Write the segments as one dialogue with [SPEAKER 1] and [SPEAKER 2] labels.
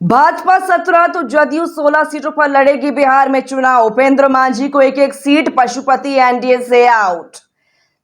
[SPEAKER 1] भाजपा 17 तो जदयू 16 सीटों पर लड़ेगी बिहार में चुनाव। उपेंद्र मांझी को एक एक सीट, पशुपति एनडीए से आउट।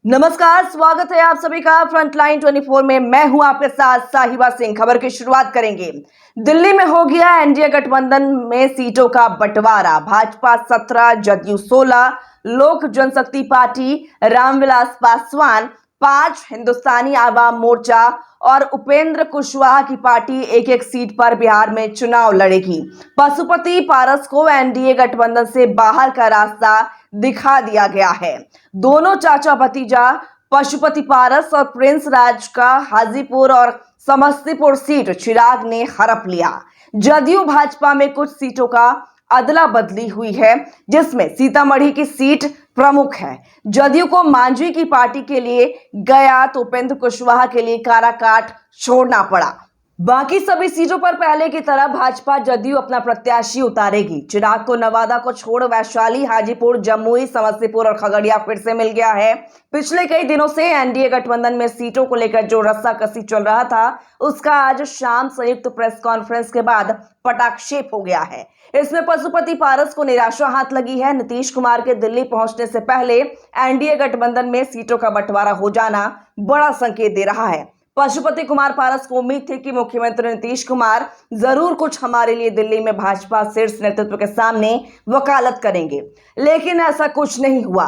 [SPEAKER 1] नमस्कार, स्वागत है आप सभी का फ्रंटलाइन 24 में। मैं हूं आपके साथ साहिबा सिंह। खबर की शुरुआत करेंगे। दिल्ली में हो गया एनडीए गठबंधन में सीटों का बंटवारा। भाजपा 17, जदयू 16, लोक जनशक्ति पार्टी रामविलास पासवान 5, हिंदुस्तानी आवाम मोर्चा और उपेंद्र कुशवाहा की पार्टी एक एक सीट पर बिहार में चुनाव लड़ेगी। पशुपति पारस को एनडीए गठबंधन से बाहर का रास्ता दिखा दिया गया है। दोनों चाचा भतीजा पशुपति पारस और प्रिंस राज का हाजीपुर और समस्तीपुर सीट चिराग ने हड़प लिया। जदयू भाजपा में कुछ सीटों का अदला बदली हुई है, जिसमें सीतामढ़ी की सीट प्रमुख है। जदयू को मांझी की पार्टी के लिए गया तो उपेंद्र कुशवाहा के लिए काराकाट छोड़ना पड़ा। बाकी सभी सीटों पर पहले की तरह भाजपा जदयू अपना प्रत्याशी उतारेगी। चिराग को नवादा को छोड़ वैशाली, हाजीपुर, जमुई, समस्तीपुर और खगड़िया फिर से मिल गया है। पिछले कई दिनों से एनडीए गठबंधन में सीटों को लेकर जो रस्साकसी चल रहा था, उसका आज शाम संयुक्त प्रेस कॉन्फ्रेंस के बाद पटाक्षेप हो गया है। इसमें पशुपति पारस को निराशा हाथ लगी है। नीतीश कुमार के दिल्ली पहुंचने से पहले एनडीए गठबंधन में सीटों का बंटवारा हो जाना बड़ा संकेत दे रहा है। पशुपति कुमार पारस को उम्मीद थी कि मुख्यमंत्री नीतीश कुमार जरूर कुछ हमारे लिए दिल्ली में भाजपा शीर्ष नेतृत्व के सामने वकालत करेंगे, लेकिन ऐसा कुछ नहीं हुआ।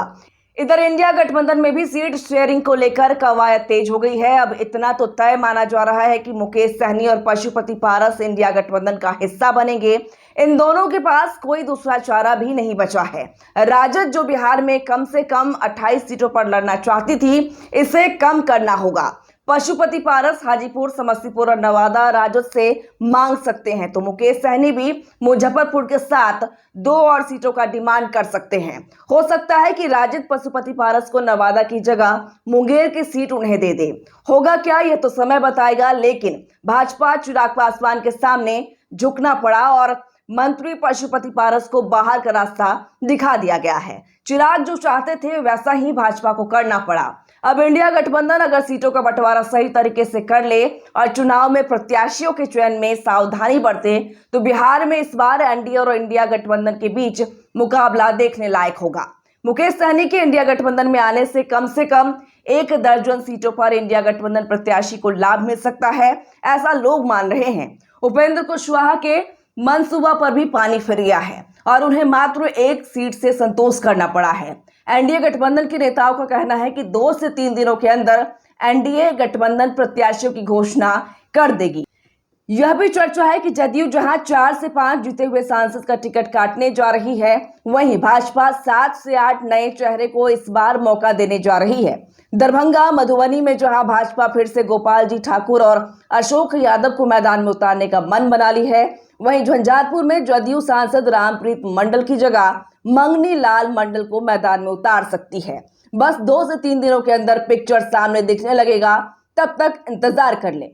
[SPEAKER 1] इधर इंडिया गठबंधन में भी सीट शेयरिंग को लेकर कवायद तेज हो गई है। अब इतना तो तय माना जा रहा है कि मुकेश सहनी और पशुपति पारस इंडिया गठबंधन का हिस्सा बनेंगे। इन दोनों के पास कोई दूसरा चारा भी नहीं बचा है। राजद जो बिहार में कम से कम 28 सीटों पर लड़ना चाहती थी, इसे कम करना होगा। पशुपति पारस हाजीपुर, समस्तीपुर और नवादा राजद से मांग सकते हैं, तो मुकेश सहनी भी मुजफ्फरपुर के साथ 2 और सीटों का डिमांड कर सकते हैं। हो सकता है कि राजद पशुपति पारस को नवादा की जगह मुंगेर की सीट उन्हें दे दे। होगा क्या, यह तो समय बताएगा, लेकिन भाजपा चिराग पासवान के सामने झुकना पड़ा और मंत्री पशुपति पारस को बाहर का रास्ता दिखा दिया गया है। चिराग जो चाहते थे वैसा ही भाजपा को करना पड़ा। अब इंडिया गठबंधन अगर सीटों का बंटवारा सही तरीके से कर ले और चुनाव में प्रत्याशियों के चयन में सावधानी बरते, तो बिहार में इस बार एनडीए और इंडिया गठबंधन के बीच मुकाबला देखने लायक होगा। मुकेश सहनी के इंडिया गठबंधन में आने से कम 1 दर्जन सीटों पर इंडिया गठबंधन प्रत्याशी को लाभ मिल सकता है, ऐसा लोग मान रहे हैं। उपेंद्र कुशवाहा के मंसूबा पर भी पानी फिर गया है और उन्हें मात्र 1 सीट से संतोष करना पड़ा है। एनडीए गठबंधन के नेताओं का कहना है कि 2 से 3 दिनों के अंदर एनडीए गठबंधन प्रत्याशियों की घोषणा कर देगी। यह भी चर्चा है कि जदयू जहां 4 से 5 जीते हुए सांसद का टिकट काटने जा रही है, वहीं भाजपा 7 से 8 नए चेहरे को इस बार मौका देने जा रही है। दरभंगा, मधुबनी में जहां भाजपा फिर से गोपाल जी ठाकुर और अशोक यादव को मैदान में उतारने का मन बना ली है, वहीं झंझारपुर में जदयू सांसद रामप्रीत मंडल की जगह मंगनी लाल मंडल को मैदान में उतार सकती है। बस 2 से 3 दिनों के अंदर पिक्चर सामने दिखने लगेगा, तब तक इंतजार कर लें।